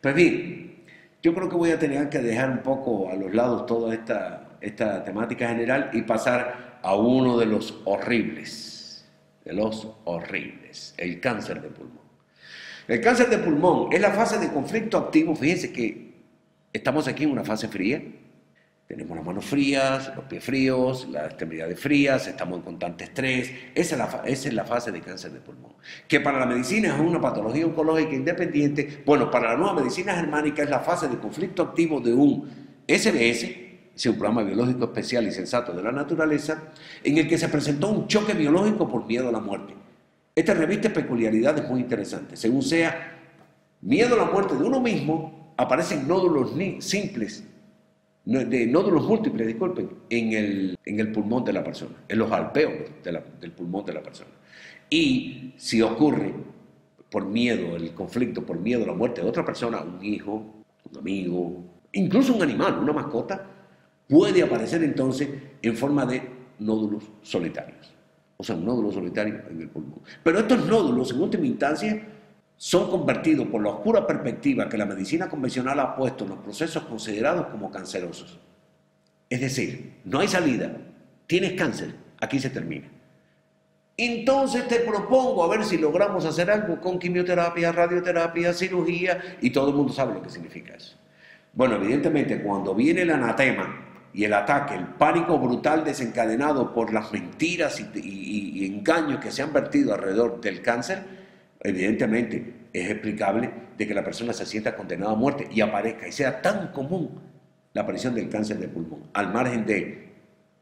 Pues bien, yo creo que voy a tener que dejar un poco a los lados toda esta temática general y pasar a uno de los horribles, el cáncer de pulmón. El cáncer de pulmón es la fase de conflicto activo. Fíjense que estamos aquí en una fase fría. Tenemos las manos frías, los pies fríos, las extremidades frías, estamos en constante estrés. Esa es la fase de cáncer de pulmón. Que para la medicina es una patología oncológica independiente. Bueno, para la nueva medicina germánica es la fase de conflicto activo de un SBS, es un programa biológico especial y sensato de la naturaleza, en el que se presentó un choque biológico por miedo a la muerte. Esta reviste peculiaridades muy interesantes. Según sea, miedo a la muerte de uno mismo, aparecen nódulos simples, de nódulos múltiples, disculpen, en el pulmón de la persona, en los alvéolos del pulmón de la persona. Y si ocurre por miedo, el conflicto por miedo a la muerte de otra persona, un hijo, un amigo, incluso un animal, una mascota, puede aparecer entonces en forma de nódulos solitarios. O sea, un nódulo solitario en el pulmón. Pero estos nódulos, en última instancia, son convertidos por la oscura perspectiva que la medicina convencional ha puesto en los procesos considerados como cancerosos. Es decir, no hay salida, tienes cáncer, aquí se termina. Entonces te propongo a ver si logramos hacer algo con quimioterapia, radioterapia, cirugía, y todo el mundo sabe lo que significa eso. Bueno, evidentemente cuando viene el anatema y el ataque, el pánico brutal desencadenado por las mentiras y engaños que se han vertido alrededor del cáncer, evidentemente es explicable de que la persona se sienta condenada a muerte y aparezca y sea tan común la aparición del cáncer de pulmón, al margen de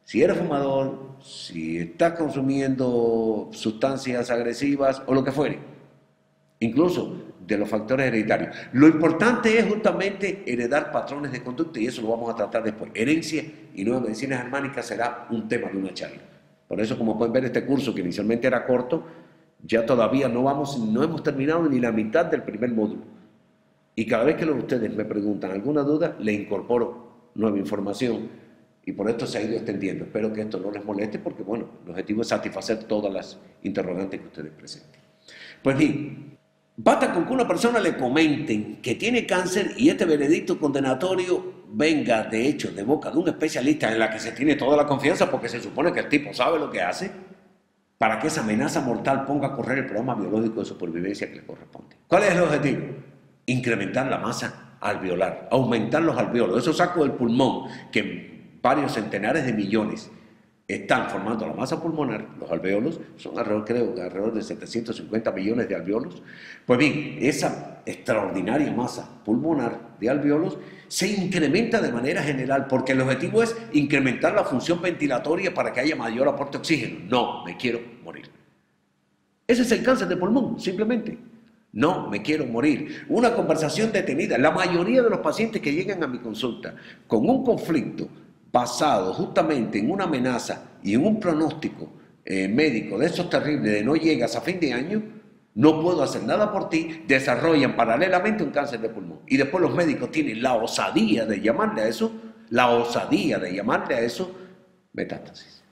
si eres fumador, si estás consumiendo sustancias agresivas o lo que fuere, incluso de los factores hereditarios. Lo importante es justamente heredar patrones de conducta y eso lo vamos a tratar después. Herencia y nueva medicina germánica será un tema de una charla. Por eso, como pueden ver, este curso que inicialmente era corto, ya todavía no hemos terminado ni la mitad del primer módulo. Y cada vez que ustedes me preguntan alguna duda, le incorporo nueva información y por esto se ha ido extendiendo. Espero que esto no les moleste porque, bueno, el objetivo es satisfacer todas las interrogantes que ustedes presenten. Pues bien, basta con que una persona le comenten que tiene cáncer y este veredicto condenatorio venga, de hecho, de boca de un especialista en la que se tiene toda la confianza porque se supone que el tipo sabe lo que hace, para que esa amenaza mortal ponga a correr el programa biológico de supervivencia que le corresponde. ¿Cuál es el objetivo? Incrementar la masa alveolar, aumentar los alvéolos, esos sacos del pulmón que varios centenares de millones están formando la masa pulmonar. Los alvéolos son alrededor de 750 millones de alvéolos. Pues bien, esa extraordinaria masa pulmonar de alvéolos se incrementa de manera general porque el objetivo es incrementar la función ventilatoria para que haya mayor aporte de oxígeno. No, me quiero morir. Ese es el cáncer de pulmón, simplemente. No, me quiero morir. Una conversación detenida. La mayoría de los pacientes que llegan a mi consulta con un conflicto basado justamente en una amenaza y en un pronóstico médico de esos terribles de no llegas a fin de año, no puedo hacer nada por ti, desarrollan paralelamente un cáncer de pulmón. Y después los médicos tienen la osadía de llamarle a eso, metástasis.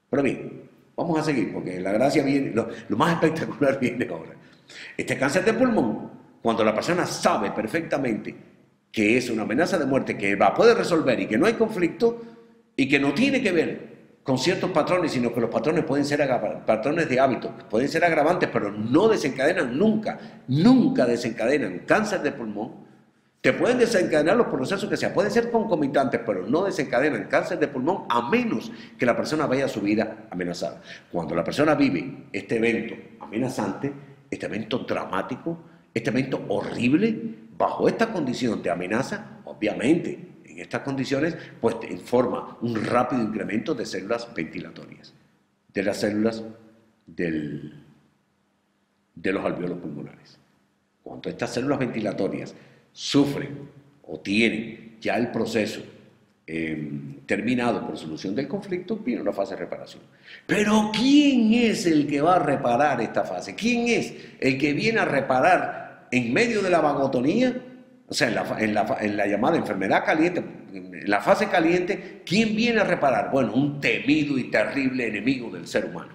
Pero bien, vamos a seguir porque la gracia viene, lo más espectacular viene ahora. Este cáncer de pulmón, cuando la persona sabe perfectamente que es una amenaza de muerte que va a poder resolver y que no hay conflicto y que no tiene que ver con ciertos patrones, sino que los patrones pueden ser patrones de hábito, pueden ser agravantes, pero no desencadenan nunca desencadenan cáncer de pulmón. Te pueden desencadenar los procesos que sea, pueden ser concomitantes, pero no desencadenan cáncer de pulmón a menos que la persona vaya a su vida amenazada. Cuando la persona vive este evento amenazante, este evento dramático, este evento horrible, bajo esta condición de amenaza, obviamente, en estas condiciones, pues forma un rápido incremento de células ventilatorias, de las células de los alvéolos pulmonares. Cuando estas células ventilatorias sufren o tienen ya el proceso terminado por solución del conflicto, viene una fase de reparación. Pero ¿quién es el que va a reparar esta fase? ¿Quién es el que viene a reparar en medio de la vagotonía? O sea, en la llamada enfermedad caliente, en la fase caliente, ¿quién viene a reparar? Bueno, un temido y terrible enemigo del ser humano.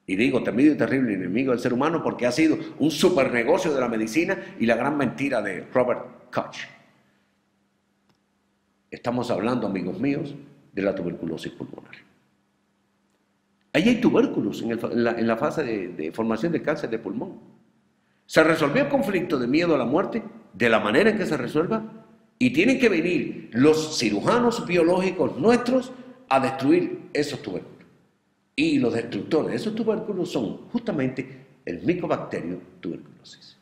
Y digo temido y terrible enemigo del ser humano porque ha sido un super negocio de la medicina y la gran mentira de Robert Koch. Estamos hablando, amigos míos, de la tuberculosis pulmonar. Ahí hay tubérculos en la fase de formación de cáncer de pulmón. ¿Se resolvió el conflicto de miedo a la muerte de la manera en que se resuelva? Y tienen que venir los cirujanos biológicos nuestros a destruir esos tubérculos. Y los destructores de esos tubérculos son justamente el Mycobacterium tuberculosis.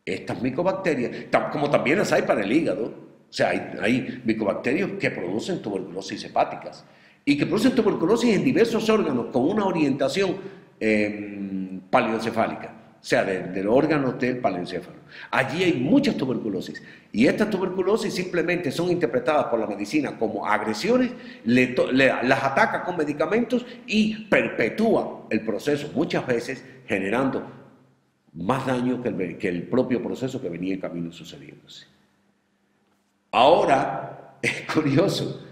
Estas micobacterias, como también las hay para el hígado, o sea, hay micobacterios que producen tuberculosis hepáticas y que producen tuberculosis en diversos órganos con una orientación paleoencefálica, o sea, de los órganos del paleoencéfalo. Allí hay muchas tuberculosis y estas tuberculosis simplemente son interpretadas por la medicina como agresiones, las ataca con medicamentos y perpetúa el proceso, muchas veces generando más daño que el propio proceso que venía en camino sucediéndose. Ahora, es curioso,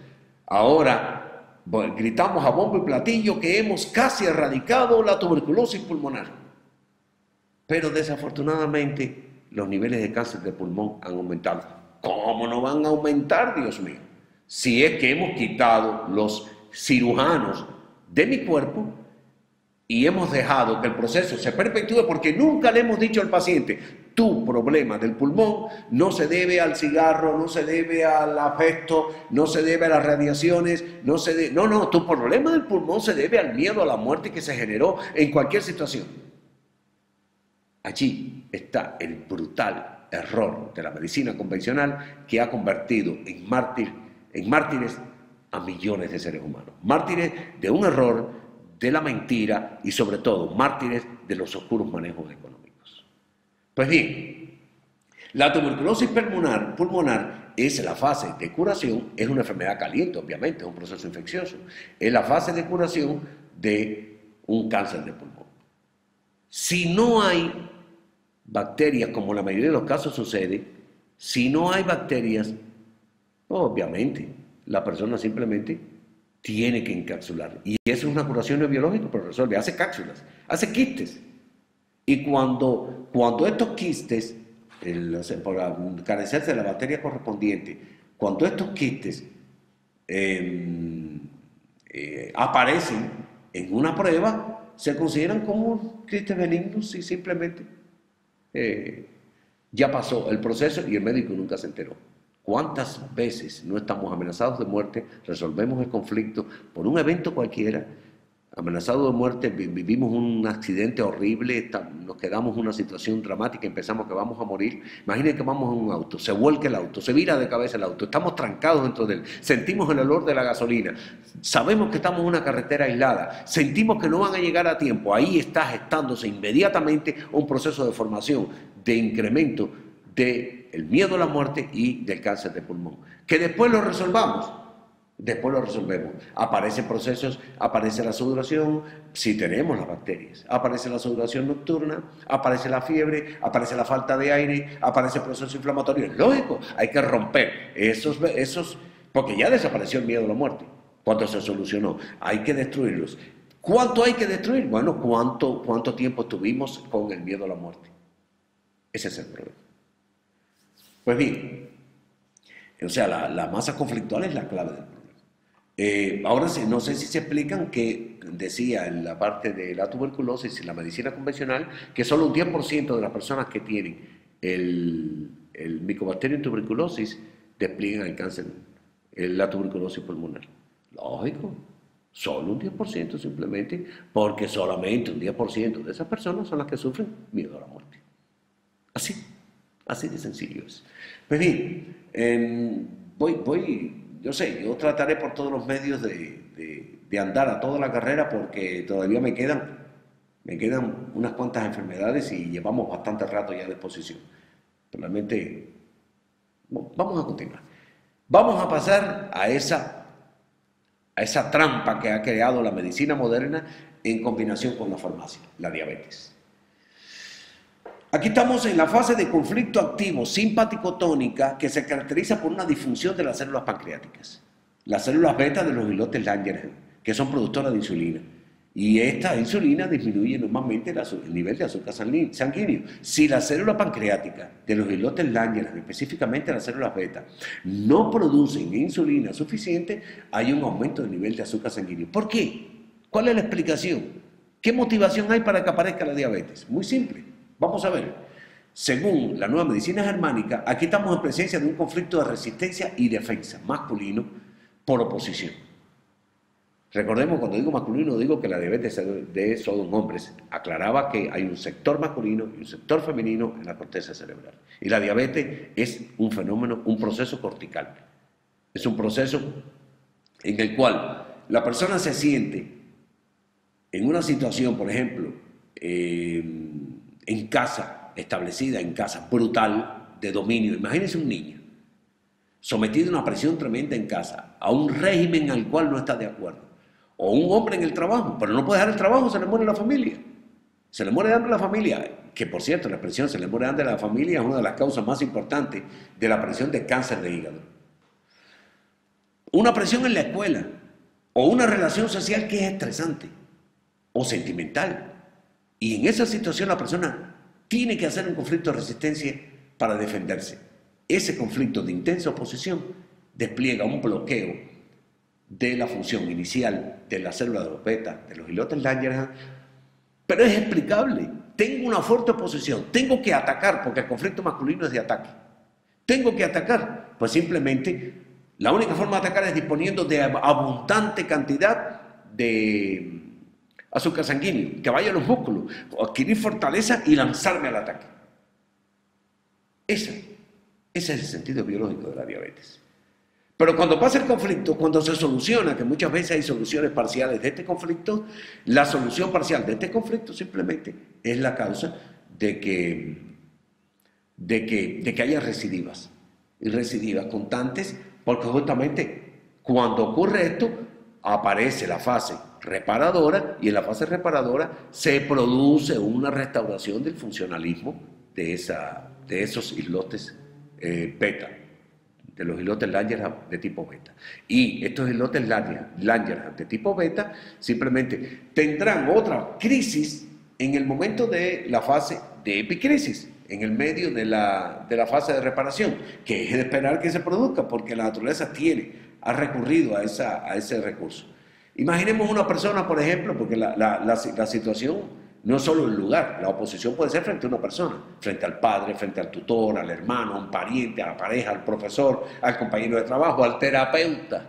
ahora gritamos a bombo y platillo que hemos casi erradicado la tuberculosis pulmonar. Pero desafortunadamente los niveles de cáncer de pulmón han aumentado. ¿Cómo no van a aumentar, Dios mío? Si es que hemos quitado los cirujanos de mi cuerpo y hemos dejado que el proceso se perpetúe porque nunca le hemos dicho al paciente, tu problema del pulmón no se debe al cigarro, no se debe al afecto, no se debe a las radiaciones, no, tu problema del pulmón se debe al miedo a la muerte que se generó en cualquier situación. Allí está el brutal error de la medicina convencional que ha convertido en mártires a millones de seres humanos. Mártires de un error, de la mentira y sobre todo mártires de los oscuros manejos económicos. Pues bien, la tuberculosis pulmonar es la fase de curación, es una enfermedad caliente obviamente, es un proceso infeccioso, es la fase de curación de un cáncer de pulmón. Si no hay bacterias, como la mayoría de los casos sucede, si no hay bacterias, obviamente la persona simplemente tiene que encapsular. Y eso es una curación no biológica, pero resuelve, hace cápsulas, hace quistes. Y cuando estos quistes, por carecerse de la bacteria correspondiente, cuando estos quistes aparecen en una prueba, se consideran como quistes benignos y simplemente ya pasó el proceso y el médico nunca se enteró. ¿Cuántas veces no estamos amenazados de muerte, resolvemos el conflicto por un evento cualquiera, amenazados de muerte, vivimos un accidente horrible, nos quedamos en una situación dramática, empezamos que vamos a morir? Imaginen que vamos en un auto, se vuelca el auto, se vira de cabeza el auto, estamos trancados dentro de él, sentimos el olor de la gasolina, sabemos que estamos en una carretera aislada, sentimos que no van a llegar a tiempo, ahí está gestándose inmediatamente un proceso de formación, de incremento del miedo a la muerte y del cáncer de pulmón. Que después lo resolvamos. Después lo resolvemos. Aparecen procesos, aparece la sudoración, si tenemos las bacterias. Aparece la sudoración nocturna, aparece la fiebre, aparece la falta de aire, aparece el proceso inflamatorio. Es lógico, hay que romper esos, porque ya desapareció el miedo a la muerte. Cuando se solucionó, hay que destruirlos. ¿Cuánto hay que destruir? Bueno, ¿cuánto tiempo tuvimos con el miedo a la muerte? Ese es el problema. Pues bien, o sea, la masa conflictual es la clave del problema. Ahora no sé si se explican que decía en la parte de la tuberculosis en la medicina convencional que solo un 10% de las personas que tienen el Mycobacterium tuberculosis despliegan el cáncer, la tuberculosis pulmonar. Lógico, solo un 10% simplemente, porque solamente un 10% de esas personas son las que sufren miedo a la muerte. Así de sencillo es. Pues bien, yo trataré por todos los medios de andar a toda la carrera porque todavía me quedan unas cuantas enfermedades y llevamos bastante rato ya de exposición. Realmente, vamos a continuar. Vamos a pasar a esa trampa que ha creado la medicina moderna en combinación con la farmacia, la diabetes. Aquí estamos en la fase de conflicto activo simpático-tónica que se caracteriza por una disfunción de las células pancreáticas. Las células beta de los islotes Langerhans, que son productoras de insulina. Y esta insulina disminuye normalmente el nivel de azúcar sanguíneo. Si la célula pancreática de los islotes Langerhans, específicamente las células beta, no producen insulina suficiente, hay un aumento del nivel de azúcar sanguíneo. ¿Por qué? ¿Cuál es la explicación? ¿Qué motivación hay para que aparezca la diabetes? Muy simple. Vamos a ver. Según la nueva medicina germánica, aquí estamos en presencia de un conflicto de resistencia y defensa masculino por oposición. Recordemos, cuando digo masculino, digo que la diabetes es solo en hombres. Aclaraba que hay un sector masculino y un sector femenino en la corteza cerebral. Y la diabetes es un fenómeno, un proceso cortical. Es un proceso en el cual la persona se siente en una situación, por ejemplo, en casa, establecida en casa, brutal, de dominio. Imagínense un niño sometido a una presión tremenda en casa, a un régimen al cual no está de acuerdo. O un hombre en el trabajo, pero no puede dejar el trabajo, se le muere la familia. Se le muere de hambre la familia, que por cierto, la expresión se le muere de hambre a la familia es una de las causas más importantes de la aparición de cáncer de hígado. Una presión en la escuela, o una relación social que es estresante, o sentimental. Y en esa situación la persona tiene que hacer un conflicto de resistencia para defenderse. Ese conflicto de intensa oposición despliega un bloqueo de la función inicial de la célula de los beta, de los islotes Langerhans, pero es explicable. Tengo una fuerte oposición, tengo que atacar, porque el conflicto masculino es de ataque. Tengo que atacar, pues simplemente la única forma de atacar es disponiendo de abundante cantidad de azúcar sanguíneo, que vaya a los músculos, adquirir fortaleza y lanzarme al ataque. Ese es el sentido biológico de la diabetes. Pero cuando pasa el conflicto, cuando se soluciona, que muchas veces hay soluciones parciales de este conflicto, la solución parcial de este conflicto simplemente es la causa de que haya recidivas, y recidivas constantes, porque justamente cuando ocurre esto, aparece la fase reparadora, y en la fase reparadora se produce una restauración del funcionalismo de esos islotes beta, de los islotes Langerhans de tipo beta. Y estos islotes Langerhans de tipo beta simplemente tendrán otra crisis en el momento de la fase de epicrisis, en el medio de la fase de reparación, que es de esperar que se produzca, porque la naturaleza ha recurrido a ese recurso. Imaginemos una persona, por ejemplo, porque la situación no es solo el lugar, la oposición puede ser frente a una persona, frente al padre, frente al tutor, al hermano, a un pariente, a la pareja, al profesor, al compañero de trabajo, al terapeuta.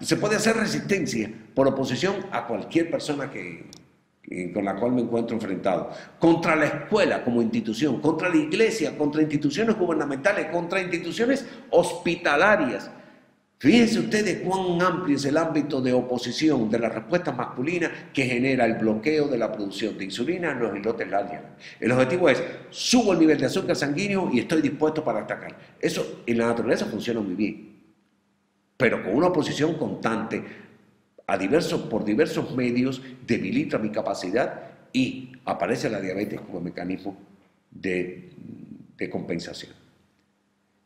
Se puede hacer resistencia por oposición a cualquier persona con la cual me encuentro enfrentado. Contra la escuela como institución, contra la iglesia, contra instituciones gubernamentales, contra instituciones hospitalarias. Fíjense ustedes cuán amplio es el ámbito de oposición de la respuesta masculina que genera el bloqueo de la producción de insulina en los islotes Langerhans. El objetivo es, subo el nivel de azúcar sanguíneo y estoy dispuesto para atacar. Eso en la naturaleza funciona muy bien, pero con una oposición constante por diversos medios debilita mi capacidad y aparece la diabetes como mecanismo de compensación.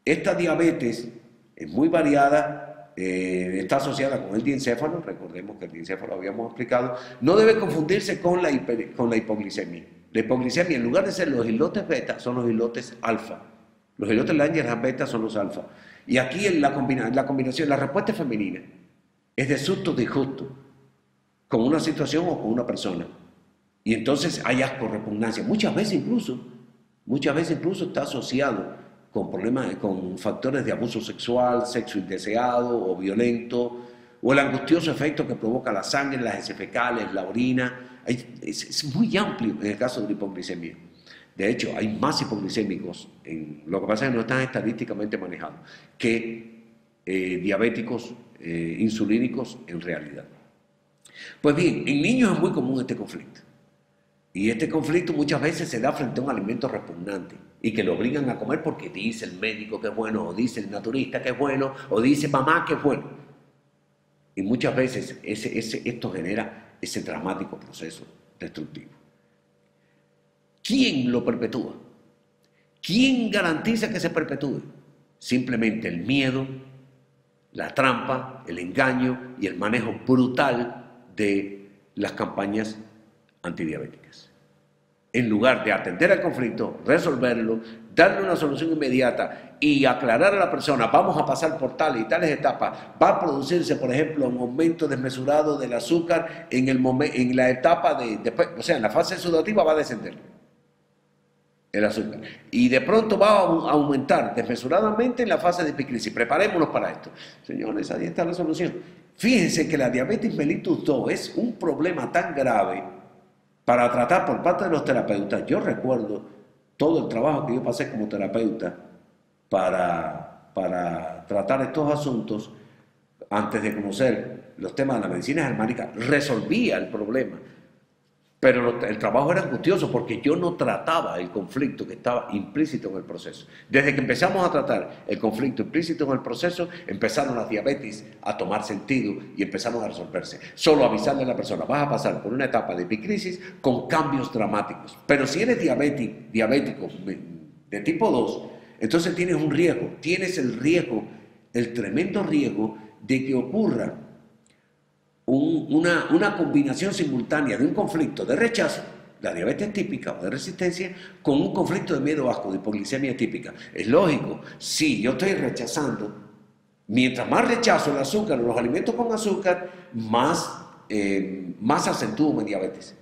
Esta diabetes es muy variada, está asociada con el diencéfalo, recordemos que el diencéfalo lo habíamos explicado, no debe confundirse con la hipoglicemia. La hipoglicemia, en lugar de ser los islotes beta, son los islotes alfa. Los islotes Langerhans beta son los alfa. Y aquí en la combinación, la respuesta femenina es de susto disgusto con una situación o con una persona. Y entonces hay asco, repugnancia. Muchas veces incluso está asociado con problemas, con factores de abuso sexual, sexo indeseado o violento, o el angustioso efecto que provoca la sangre, las heces fecales, la orina. Es muy amplio en el caso de la hipoglicemia. De hecho, hay más hipoglicémicos, lo que pasa es que no están estadísticamente manejados, que diabéticos insulínicos en realidad. Pues bien, en niños es muy común este conflicto. Y este conflicto muchas veces se da frente a un alimento repugnante y que lo obligan a comer porque dice el médico que es bueno, o dice el naturista que es bueno, o dice mamá que es bueno. Y muchas veces esto genera ese dramático proceso destructivo. ¿Quién lo perpetúa? ¿Quién garantiza que se perpetúe? Simplemente el miedo, la trampa, el engaño y el manejo brutal de las campañas antidiabéticas. En lugar de atender al conflicto, resolverlo, darle una solución inmediata y aclarar a la persona, vamos a pasar por tales y tales etapas, va a producirse, por ejemplo, un aumento desmesurado del azúcar en la etapa después, o sea, en la fase sudativa va a descender el azúcar y de pronto va a aumentar desmesuradamente en la fase de epicrisis. Preparémonos para esto. Señores, ahí está la solución. Fíjense que la diabetes mellitus 2 es un problema tan grave para tratar por parte de los terapeutas. Yo recuerdo todo el trabajo que yo pasé como terapeuta para tratar estos asuntos antes de conocer los temas de la medicina germánica. Resolvía el problema, pero el trabajo era angustioso porque yo no trataba el conflicto que estaba implícito en el proceso. Desde que empezamos a tratar el conflicto implícito en el proceso, empezaron las diabetes a tomar sentido y empezaron a resolverse. Solo avisarle a la persona, vas a pasar por una etapa de epicrisis con cambios dramáticos. Pero si eres diabético de tipo 2, entonces tienes un riesgo, el tremendo riesgo de que ocurra una combinación simultánea de un conflicto de rechazo, la diabetes típica o de resistencia, con un conflicto de miedo asco, de hipoglicemia típica. Es lógico, si yo estoy rechazando, mientras más rechazo el azúcar o los alimentos con azúcar, más acentúo mi diabetes.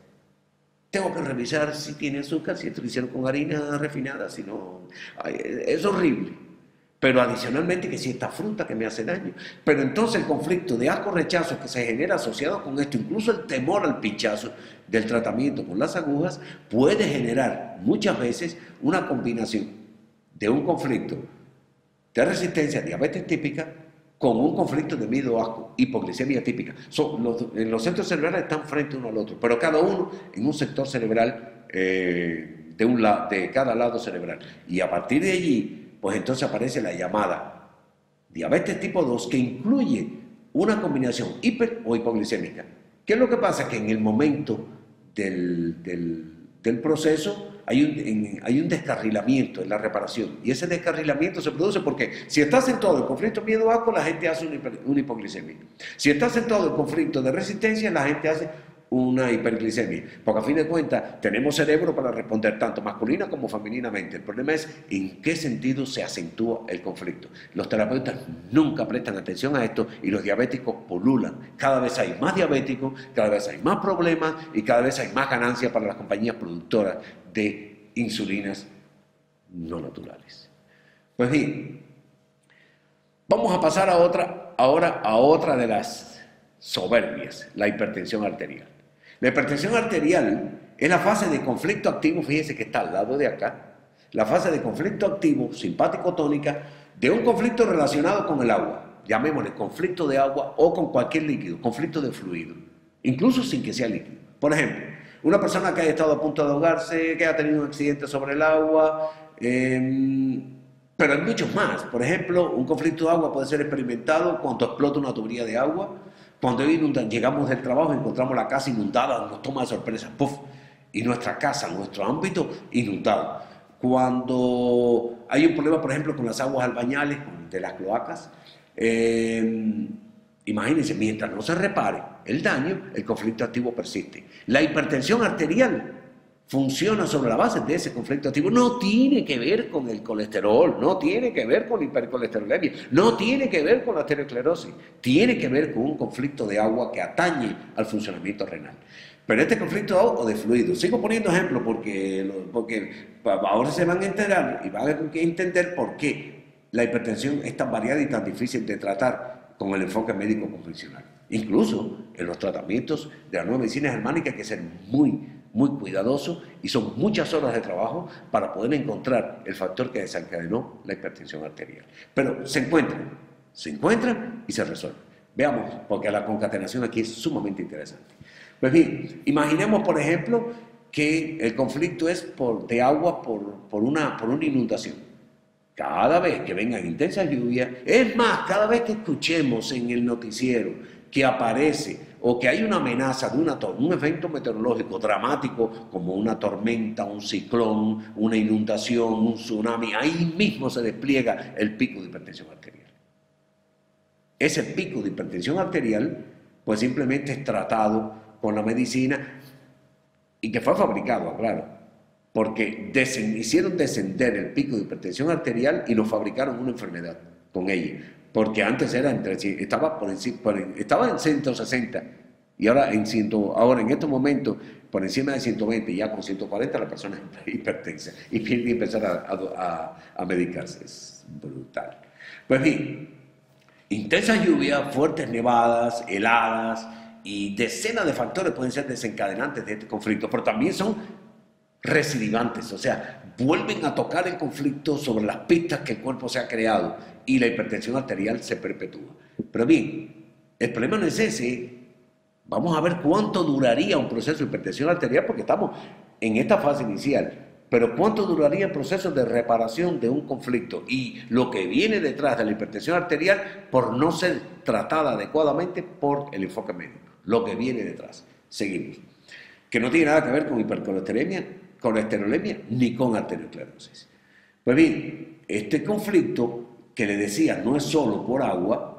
Tengo que revisar si tiene azúcar, si esto lo hicieron con harina refinada, si no, es horrible. Pero adicionalmente que si esta fruta que me hace daño. Pero entonces el conflicto de asco-rechazo que se genera asociado con esto, incluso el temor al pinchazo del tratamiento con las agujas, puede generar muchas veces una combinación de un conflicto de resistencia, diabetes típica, con un conflicto de miedo asco, hipoglicemia típica. Los centros cerebrales están frente uno al otro, pero cada uno en un sector cerebral de cada lado cerebral. Y a partir de allí, pues entonces aparece la llamada diabetes tipo 2, que incluye una combinación hiper o hipoglicémica. ¿Qué es lo que pasa? Que en el momento del proceso hay un descarrilamiento en la reparación, y ese descarrilamiento se produce porque si está acentuado el conflicto miedo-asco, la gente hace una hipoglicemia. Si está acentuado el conflicto de resistencia, la gente hace una hiperglicemia, porque a fin de cuentas tenemos cerebro para responder tanto masculina como femeninamente. El problema es en qué sentido se acentúa el conflicto. Los terapeutas nunca prestan atención a esto y los diabéticos pululan. Cada vez hay más diabéticos, cada vez hay más problemas y cada vez hay más ganancias para las compañías productoras de insulinas no naturales. Pues bien, vamos a pasar ahora a otra de las soberbias, la hipertensión arterial. La hipertensión arterial es la fase de conflicto activo, fíjense que está al lado de acá, la fase de conflicto activo simpático-tónica de un conflicto relacionado con el agua, llamémosle conflicto de agua o con cualquier líquido, conflicto de fluido, incluso sin que sea líquido. Por ejemplo, una persona que haya estado a punto de ahogarse, que haya tenido un accidente sobre el agua, pero hay muchos más. Por ejemplo, un conflicto de agua puede ser experimentado cuando explota una tubería de agua. Cuando llegamos del trabajo y encontramos la casa inundada, nos toma de sorpresa, ¡puf! Y nuestra casa, nuestro ámbito, inundado. Cuando hay un problema, por ejemplo, con las aguas albañales, de las cloacas, imagínense, mientras no se repare el daño, el conflicto activo persiste. La hipertensión arterial funciona sobre la base de ese conflicto activo. No tiene que ver con el colesterol, no tiene que ver con hipercolesterolemia, no tiene que ver con la arteriosclerosis, tiene que ver con un conflicto de agua que atañe al funcionamiento renal. Pero este conflicto de agua o de fluido, sigo poniendo ejemplos porque ahora se van a enterar y van a entender por qué la hipertensión es tan variada y tan difícil de tratar con el enfoque médico convencional. Incluso en los tratamientos de la nueva medicina germánica hay que ser muy cuidadoso y son muchas horas de trabajo para poder encontrar el factor que desencadenó la hipertensión arterial. Pero se encuentran y se resuelven. Veamos, porque la concatenación aquí es sumamente interesante. Pues bien, imaginemos por ejemplo que el conflicto es de agua por una inundación. Cada vez que vengan intensas lluvias, es más, cada vez que escuchemos en el noticiero que aparece o que hay una amenaza de un evento meteorológico dramático como una tormenta, un ciclón, una inundación, un tsunami, ahí mismo se despliega el pico de hipertensión arterial. Ese pico de hipertensión arterial pues simplemente es tratado con la medicina y que fue fabricado, claro, porque hicieron descender el pico de hipertensión arterial y nos fabricaron una enfermedad con ella, porque antes era estaba en 160 y ahora en estos momentos por encima de 120, ya con 140 la persona es hipertensa y tiene que empezar a medicarse. Es brutal. Pues bien, intensas lluvias, fuertes nevadas, heladas y decenas de factores pueden ser desencadenantes de este conflicto, pero también son recidivantes, o sea, vuelven a tocar el conflicto sobre las pistas que el cuerpo se ha creado y la hipertensión arterial se perpetúa. Pero bien, el problema no es ese. Vamos a ver cuánto duraría un proceso de hipertensión arterial, porque estamos en esta fase inicial, pero cuánto duraría el proceso de reparación de un conflicto y lo que viene detrás de la hipertensión arterial por no ser tratada adecuadamente por el enfoque médico. Lo que viene detrás. Seguimos. Que no tiene nada que ver con hipercolesterolemia ni con arteriosclerosis. Pues bien, este conflicto que le decía no es solo por agua,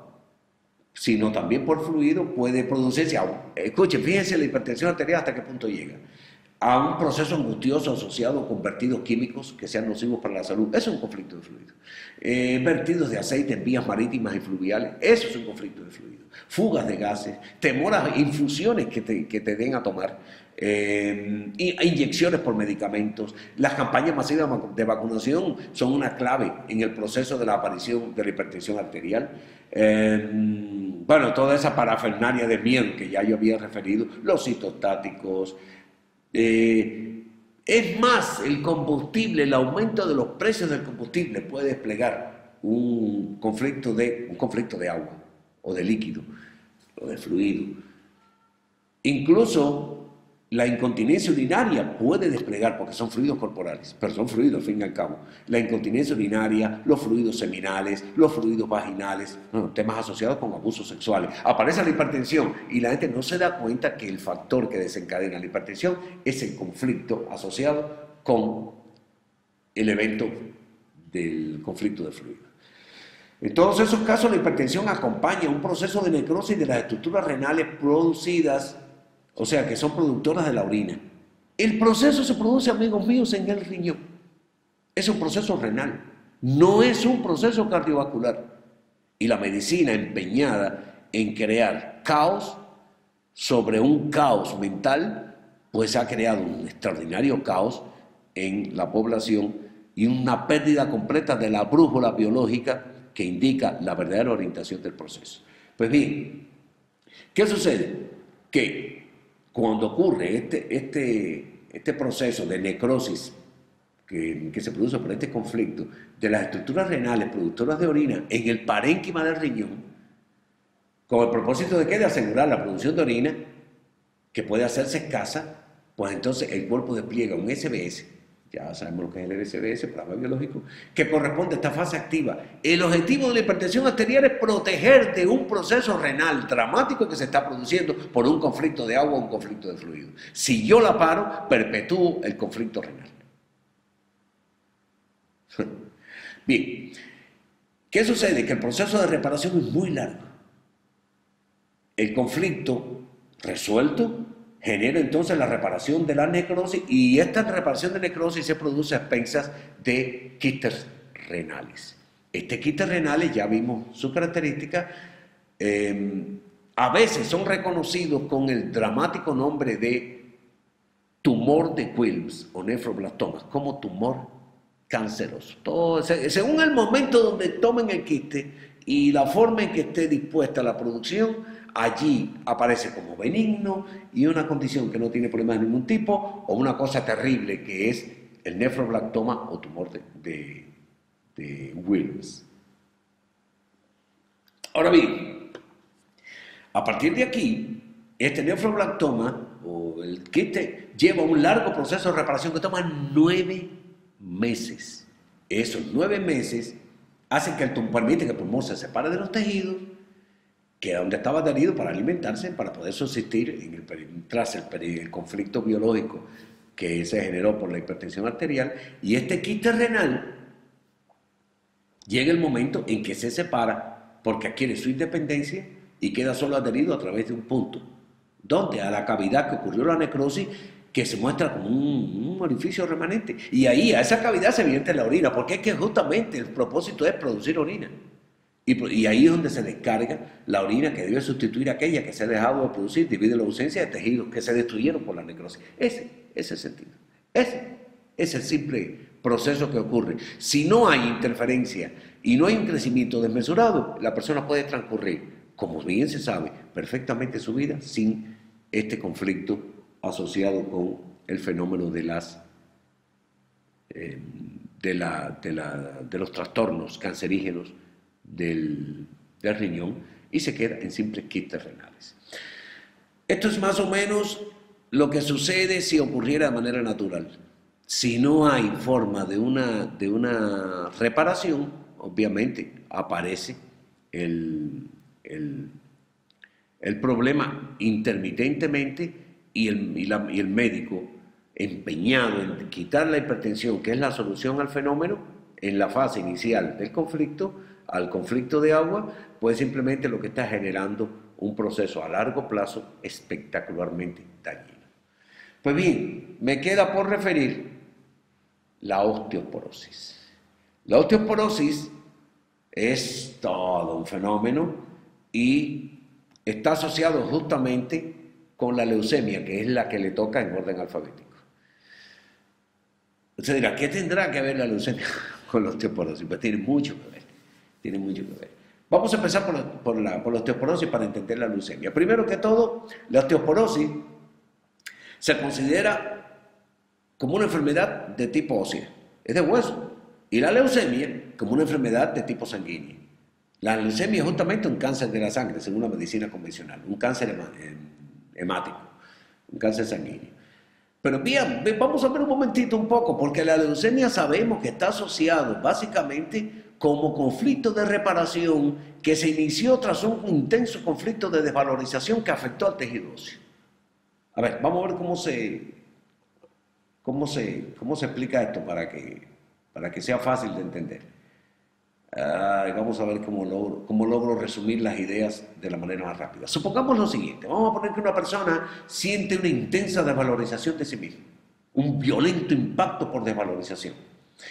sino también por fluido, puede producirse. Escuchen, fíjense la hipertensión arterial hasta qué punto llega. A un proceso angustioso asociado con vertidos químicos que sean nocivos para la salud. Eso es un conflicto de fluido. Vertidos de aceite en vías marítimas y fluviales. Eso es un conflicto de fluido. Fugas de gases, temor a infusiones que te den a tomar, inyecciones por medicamentos. Las campañas masivas de vacunación son una clave en el proceso de la aparición de la hipertensión arterial. Bueno, toda esa parafernalia de miedo que ya yo había referido, los citostáticos. Es más, el combustible, el aumento de los precios del combustible puede desplegar un conflicto de agua o de líquido o de fluido. Incluso la incontinencia urinaria puede desplegar, porque son fluidos corporales, pero son fluidos al fin y al cabo. La incontinencia urinaria, los fluidos seminales, los fluidos vaginales, temas asociados con abusos sexuales. Aparece la hipertensión y la gente no se da cuenta que el factor que desencadena la hipertensión es el conflicto asociado con el evento del conflicto de fluido. En todos esos casos la hipertensión acompaña un proceso de necrosis de las estructuras renales producidas, o sea, que son productoras de la orina. El proceso se produce, amigos míos, en el riñón. Es un proceso renal, no es un proceso cardiovascular. Y la medicina empeñada en crear caos sobre un caos mental, pues ha creado un extraordinario caos en la población y una pérdida completa de la brújula biológica que indica la verdadera orientación del proceso. Pues bien, ¿qué sucede? Que cuando ocurre este proceso de necrosis que se produce por este conflicto de las estructuras renales productoras de orina en el parénquima del riñón, con el propósito de ¿qué? De asegurar la producción de orina, que puede hacerse escasa, pues entonces el cuerpo despliega un SBS, ya sabemos lo que es el SBS, programa biológico, que corresponde a esta fase activa. El objetivo de la hipertensión arterial es proteger de un proceso renal dramático que se está produciendo por un conflicto de agua o un conflicto de fluido. Si yo la paro, perpetúo el conflicto renal. Bien, ¿qué sucede? Que el proceso de reparación es muy largo. El conflicto resuelto genera entonces la reparación de la necrosis y esta reparación de necrosis se produce a expensas de quistes renales. Estos quistes renales, ya vimos su característica, a veces son reconocidos con el dramático nombre de tumor de Wilms o nefroblastomas, como tumor canceroso. Todo, según el momento donde tomen el quiste y la forma en que esté dispuesta la producción, allí aparece como benigno y una condición que no tiene problemas de ningún tipo o una cosa terrible que es el nefroblastoma o tumor de Wilms. Ahora bien, a partir de aquí, este nefroblastoma o el quiste lleva un largo proceso de reparación que toma 9 meses. Esos 9 meses hacen que permiten que el pulmón se separe de los tejidos, que era donde estaba adherido para alimentarse, para poder subsistir tras el conflicto biológico que se generó por la hipertensión arterial. Y este quiste renal llega el momento en que se separa porque adquiere su independencia y queda solo adherido a través de un punto, donde a la cavidad que ocurrió la necrosis, que se muestra como un orificio remanente. Y ahí, a esa cavidad se vierte la orina, porque es que justamente el propósito es producir orina. Y ahí es donde se descarga la orina que debe sustituir aquella que se ha dejado de producir debido a la ausencia de tejidos que se destruyeron por la necrosis. Ese es el sentido. Ese es el simple proceso que ocurre. Si no hay interferencia y no hay un crecimiento desmesurado, la persona puede transcurrir, como bien se sabe, perfectamente su vida sin este conflicto asociado con el fenómeno de los trastornos cancerígenos del riñón, y se queda en simples quistes renales. Esto es más o menos lo que sucede si ocurriera de manera natural. Si no hay forma de una reparación, obviamente aparece el problema intermitentemente, y el médico, empeñado en quitar la hipertensión, que es la solución al fenómeno, en la fase inicial del conflicto, al conflicto de agua, pues simplemente lo que está generando un proceso a largo plazo espectacularmente dañino. Pues bien, me queda por referir la osteoporosis. La osteoporosis es todo un fenómeno y está asociado justamente con la leucemia, que es la que le toca en orden alfabético. Usted dirá, ¿qué tendrá que ver la leucemia con la osteoporosis? Pues tiene mucho que ver, tiene mucho que ver. Vamos a empezar por la osteoporosis para entender la leucemia. Primero que todo, la osteoporosis se considera como una enfermedad de tipo ósea, es de hueso, y la leucemia como una enfermedad de tipo sanguíneo. La leucemia es justamente un cáncer de la sangre, según la medicina convencional, un cáncer hemático, un cáncer sanguíneo. Pero bien, vamos a ver un momentito un poco, porque la leucemia sabemos que está asociado básicamente como conflicto de reparación que se inició tras un intenso conflicto de desvalorización que afectó al tejido óseo. A ver, vamos a ver cómo se explica esto para que sea fácil de entender. Vamos a ver cómo logro resumir las ideas de la manera más rápida. Supongamos lo siguiente, vamos a poner que una persona siente una intensa desvalorización de sí misma, un violento impacto por desvalorización.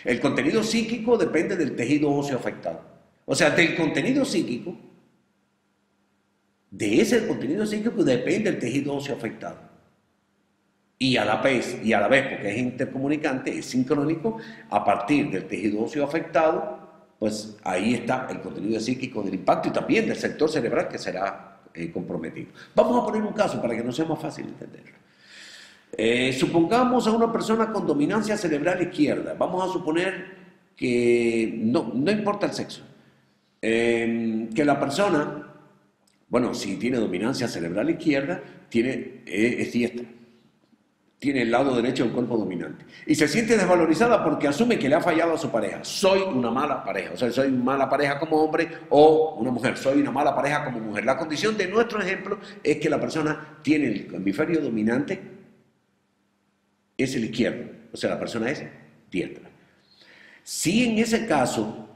El contenido psíquico depende del tejido óseo afectado. O sea, del contenido psíquico, de ese contenido psíquico depende el tejido óseo afectado. Y a la vez, porque es intercomunicante, es sincrónico, a partir del tejido óseo afectado, pues ahí está el contenido psíquico del impacto y también del sector cerebral que será comprometido. Vamos a poner un caso para que nos sea más fácil entenderlo. Supongamos a una persona con dominancia cerebral izquierda. Vamos a suponer que no importa el sexo. Que la persona, bueno, si tiene dominancia cerebral izquierda, es diestra. Tiene el lado derecho del cuerpo dominante. Y se siente desvalorizada porque asume que le ha fallado a su pareja. Soy una mala pareja. O sea, soy una mala pareja como hombre o una mujer. Soy una mala pareja como mujer. La condición de nuestro ejemplo es que la persona tiene el hemisferio dominante, es el izquierdo. O sea, la persona es diestra. Si en ese caso,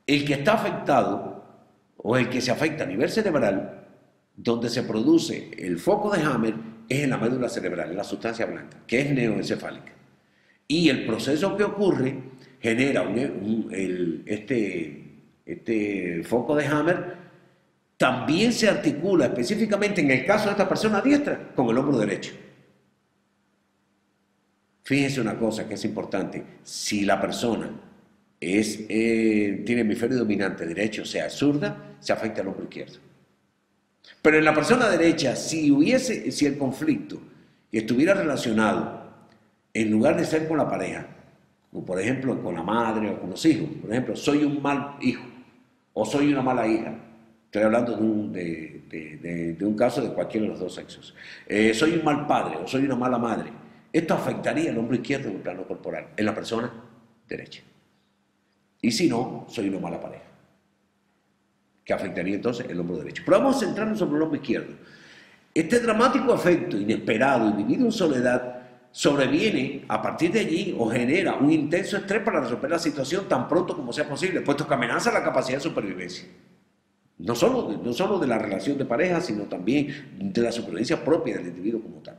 el que está afectado o el que se afecta a nivel cerebral, donde se produce el foco de Hammer, es en la médula cerebral, en la sustancia blanca, que es neoencefálica. Y el proceso que ocurre genera este foco de Hammer, también se articula específicamente en el caso de esta persona diestra con el hombro derecho. Fíjense una cosa que es importante, si la persona tiene hemisferio dominante derecho, o sea, es zurda, se afecta al hombro izquierdo. Pero en la persona derecha, si el conflicto estuviera relacionado, en lugar de ser con la pareja, como por ejemplo con la madre o con los hijos, por ejemplo, soy un mal hijo o soy una mala hija, estoy hablando de un caso de cualquiera de los dos sexos, soy un mal padre o soy una mala madre, esto afectaría al hombro izquierdo en el plano corporal, en la persona derecha. Y si no, soy una mala pareja, que afectaría entonces el hombro derecho. Pero vamos a centrarnos sobre el hombro izquierdo. Este dramático efecto inesperado y vivido en soledad sobreviene a partir de allí o genera un intenso estrés para resolver la situación tan pronto como sea posible, puesto que amenaza la capacidad de supervivencia. No solo de la relación de pareja, sino también de la supervivencia propia del individuo como tal.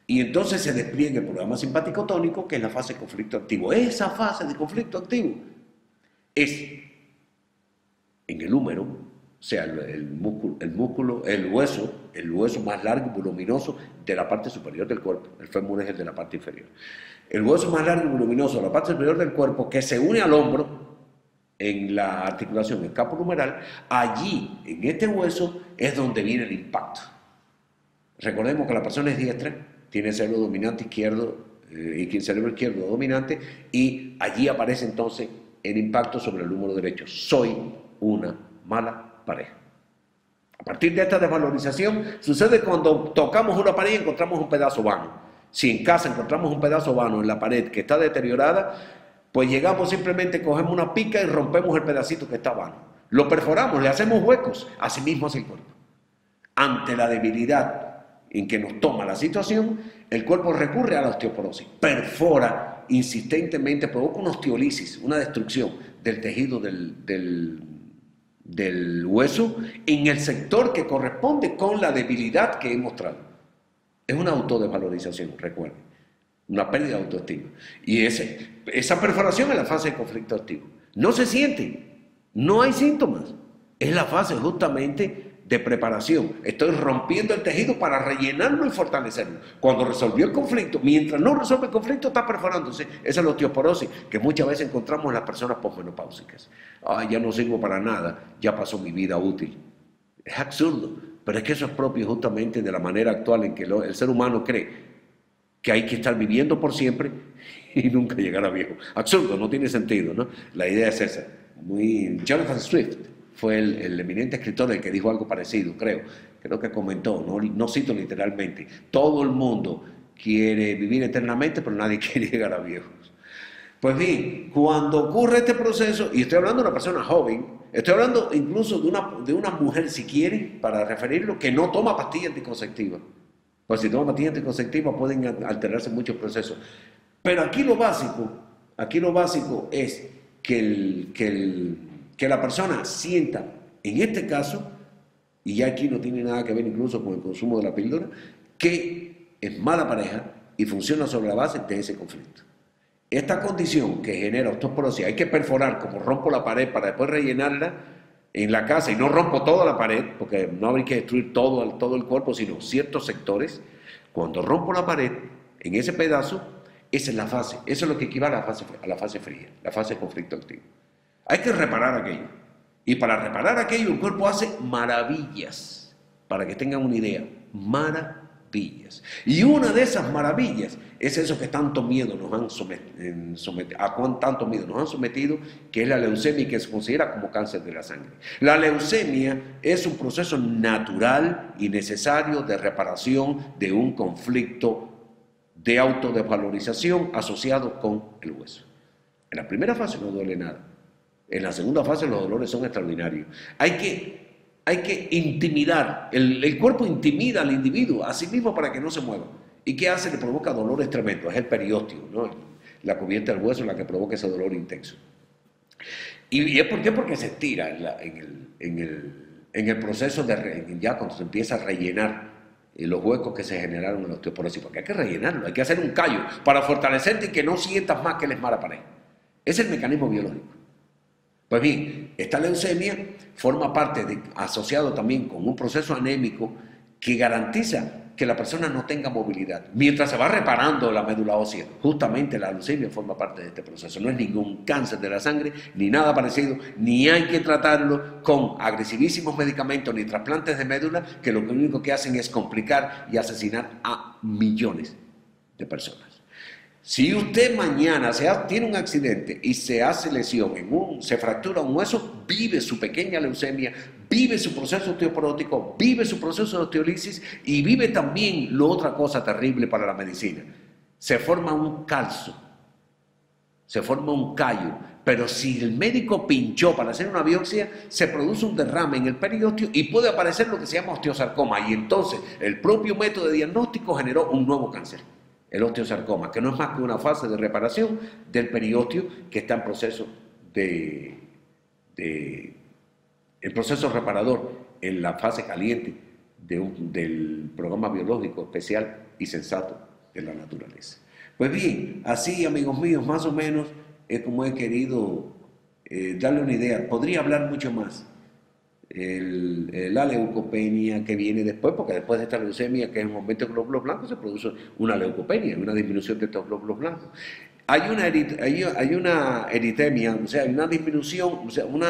Y entonces se despliega el programa simpático tónico, que es la fase de conflicto activo. Esa fase de conflicto activo es en el húmero, o sea, el hueso más largo y voluminoso de la parte superior del cuerpo. El fémur es el de la parte inferior. El hueso más largo y voluminoso de la parte superior del cuerpo que se une al hombro en la articulación escapulohumeral. Allí, en este hueso, es donde viene el impacto. Recordemos que la persona es diestra, tiene el cerebro dominante izquierdo y el cerebro izquierdo dominante, y allí aparece entonces el impacto sobre el húmero derecho. Soy una mala pareja. A partir de esta desvalorización sucede cuando tocamos una pared y encontramos un pedazo vano. Si en casa encontramos un pedazo vano en la pared que está deteriorada, pues llegamos, simplemente cogemos una pica y rompemos el pedacito que está vano. Lo perforamos, le hacemos huecos, así mismo hace el cuerpo. Ante la debilidad en que nos toma la situación, el cuerpo recurre a la osteoporosis, perfora insistentemente, provoca una osteolisis, una destrucción del tejido del hueso en el sector que corresponde con la debilidad que he mostrado. Es una autodesvalorización, recuerden, una pérdida de autoestima. Y esa perforación es la fase de conflicto activo. No se siente, no hay síntomas, es la fase justamente de preparación. Estoy rompiendo el tejido para rellenarlo y fortalecerlo. Cuando resolvió el conflicto, mientras no resuelve el conflicto, está perforándose. Esa es la osteoporosis que muchas veces encontramos en las personas posmenopáusicas. Ya no sirvo para nada, ya pasó mi vida útil. Es absurdo, pero es que eso es propio justamente de la manera actual en que el ser humano cree que hay que estar viviendo por siempre y nunca llegar a viejo. Absurdo, no tiene sentido, ¿no? La idea es esa. Jonathan Swift fue el eminente escritor el que dijo algo parecido, creo que comentó, no cito literalmente, todo el mundo quiere vivir eternamente, pero nadie quiere llegar a viejos. Pues bien, cuando ocurre este proceso, y estoy hablando de una persona joven, estoy hablando incluso de una mujer, si quiere, para referirlo, que no toma pastillas anticonceptivas. Pues si toma pastillas anticonceptivas pueden alterarse muchos procesos. Pero aquí lo básico es que la persona sienta, en este caso, y ya aquí no tiene nada que ver incluso con el consumo de la píldora, que es mala pareja y funciona sobre la base de ese conflicto. Esta condición que genera osteoporosis hay que perforar, como rompo la pared para después rellenarla en la casa, y no rompo toda la pared, porque no habría que destruir todo el cuerpo, sino ciertos sectores. Cuando rompo la pared, en ese pedazo, esa es la fase, eso es lo que equivale a la fase fría, la fase de conflicto activo. Hay que reparar aquello. Y para reparar aquello, el cuerpo hace maravillas. Para que tengan una idea, maravillas. Y una de esas maravillas es eso que tanto miedo nos han sometido, que es la leucemia, que se considera como cáncer de la sangre. La leucemia es un proceso natural y necesario de reparación de un conflicto de autodesvalorización asociado con el hueso. En la primera fase no duele nada. En la segunda fase los dolores son extraordinarios. Hay que intimidar, el cuerpo intimida al individuo a sí mismo para que no se mueva. ¿Y qué hace? Le provoca dolores tremendos, es el periósteo, ¿no? La cubierta del hueso es la que provoca ese dolor intenso. ¿Y es por qué? Porque se estira en el proceso ya cuando se empieza a rellenar los huecos que se generaron en la osteoporosis, porque hay que rellenarlo, hay que hacer un callo para fortalecerte y que no sientas más que eres mala pareja. Ese es el mecanismo biológico. Pues bien, esta leucemia forma parte asociado también con un proceso anémico que garantiza que la persona no tenga movilidad. Mientras se va reparando la médula ósea, justamente la leucemia forma parte de este proceso. No es ningún cáncer de la sangre, ni nada parecido, ni hay que tratarlo con agresivísimos medicamentos ni trasplantes de médula, que lo único que hacen es complicar y asesinar a millones de personas. Si usted mañana tiene un accidente y se hace lesión, se fractura un hueso, vive su pequeña leucemia, vive su proceso osteoporótico, vive su proceso de osteolisis y vive también otra cosa terrible para la medicina. Se forma un calzo, se forma un callo, pero si el médico pinchó para hacer una biopsia, se produce un derrame en el periósteo y puede aparecer lo que se llama osteosarcoma, y entonces el propio método de diagnóstico generó un nuevo cáncer. El osteosarcoma, que no es más que una fase de reparación del periósteo que está en proceso de el proceso reparador en la fase caliente del programa biológico especial y sensato de la naturaleza. Pues bien, así amigos míos, más o menos es como he querido darle una idea. Podría hablar mucho más. La leucopenia que viene después, porque después de esta leucemia, que es un aumento de glóbulos blancos, se produce una leucopenia, una disminución de estos glóbulos blancos. Hay una eritemia, o sea, hay una disminución, o sea, un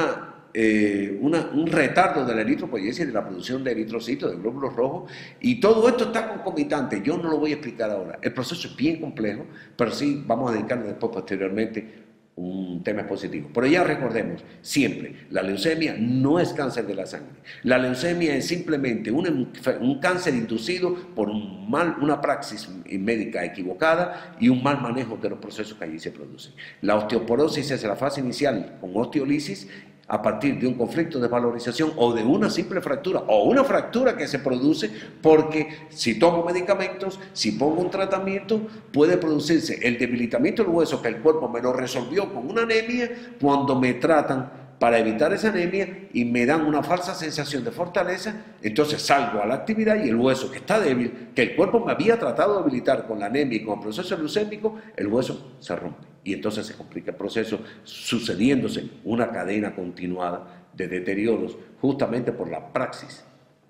retardo de la eritropoyesis, de la producción de eritrocitos, de glóbulos rojos, y todo esto está concomitante. Yo no lo voy a explicar ahora. El proceso es bien complejo, pero sí vamos a dedicarnos después, posteriormente, un tema positivo. Pero ya recordemos, siempre, la leucemia no es cáncer de la sangre. La leucemia es simplemente un cáncer inducido por una praxis médica equivocada y un mal manejo de los procesos que allí se producen. La osteoporosis es la fase inicial con osteolisis a partir de un conflicto de valorización o de una simple fractura o una fractura que se produce porque si tomo medicamentos, si pongo un tratamiento, puede producirse el debilitamiento del hueso que el cuerpo me lo resolvió con una anemia cuando me tratan para evitar esa anemia y me dan una falsa sensación de fortaleza, entonces salgo a la actividad y el hueso que está débil, que el cuerpo me había tratado de debilitar con la anemia y con el proceso leucémico, el hueso se rompe. Y entonces se complica el proceso, sucediéndose una cadena continuada de deterioros, justamente por la praxis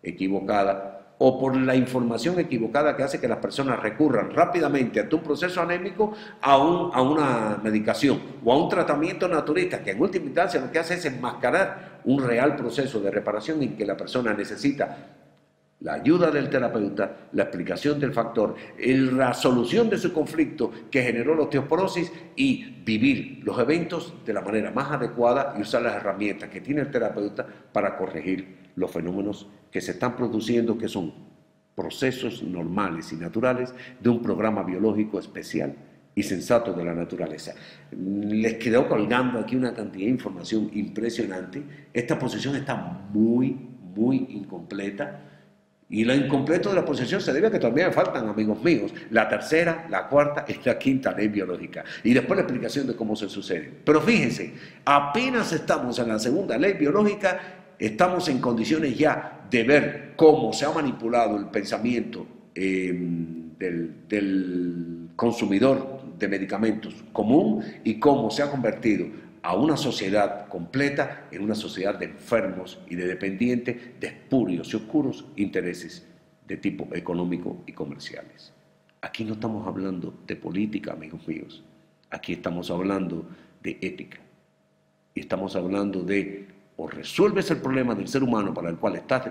equivocada o por la información equivocada que hace que las personas recurran rápidamente ante un proceso anémico a una medicación o a un tratamiento naturista que en última instancia lo que hace es enmascarar un real proceso de reparación en que la persona necesita la ayuda del terapeuta, la explicación del factor, la solución de su conflicto que generó la osteoporosis y vivir los eventos de la manera más adecuada y usar las herramientas que tiene el terapeuta para corregir los fenómenos que se están produciendo, que son procesos normales y naturales de un programa biológico especial y sensato de la naturaleza. Les quedó colgando aquí una cantidad de información impresionante. Esta posición está muy incompleta. Y lo incompleto de la posición se debe a que todavía me faltan, amigos míos, la tercera, la cuarta y la quinta ley biológica. Y después la explicación de cómo se sucede. Pero fíjense, apenas estamos en la segunda ley biológica, estamos en condiciones ya de ver cómo se ha manipulado el pensamiento del consumidor de medicamentos común y cómo se ha convertido a una sociedad completa en una sociedad de enfermos y de dependientes de espurios y oscuros intereses de tipo económico y comerciales. Aquí no estamos hablando de política, amigos míos. Aquí estamos hablando de ética. Y estamos hablando de o resuelves el problema del ser humano para el cual estás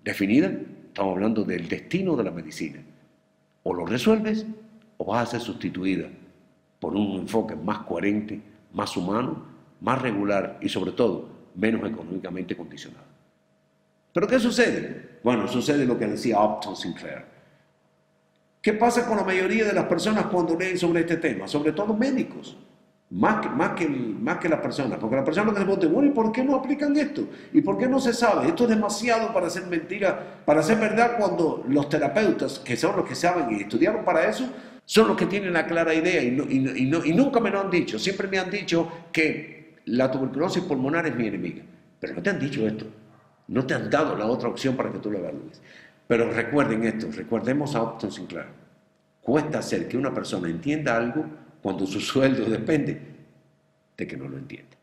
definida, estamos hablando del destino de la medicina. O lo resuelves o vas a ser sustituida por un enfoque más coherente, más humano, más regular y sobre todo menos económicamente condicionado. ¿Pero qué sucede? Bueno, sucede lo que decía Upton Sinclair. ¿Qué pasa con la mayoría de las personas cuando leen sobre este tema? Sobre todo médicos, más que las personas, porque las personas que se preguntan, bueno, ¿y por qué no aplican esto? ¿Y por qué no se sabe? Esto es demasiado para ser mentira, para ser verdad, cuando los terapeutas, que son los que saben y estudiaron para eso, son los que tienen la clara idea y nunca me lo han dicho. Siempre me han dicho que la tuberculosis pulmonar es mi enemiga. Pero no te han dicho esto. No te han dado la otra opción para que tú lo evalúes. Pero recuerden esto, recordemos a Upton Sinclair. Cuesta hacer que una persona entienda algo cuando su sueldo depende de que no lo entienda.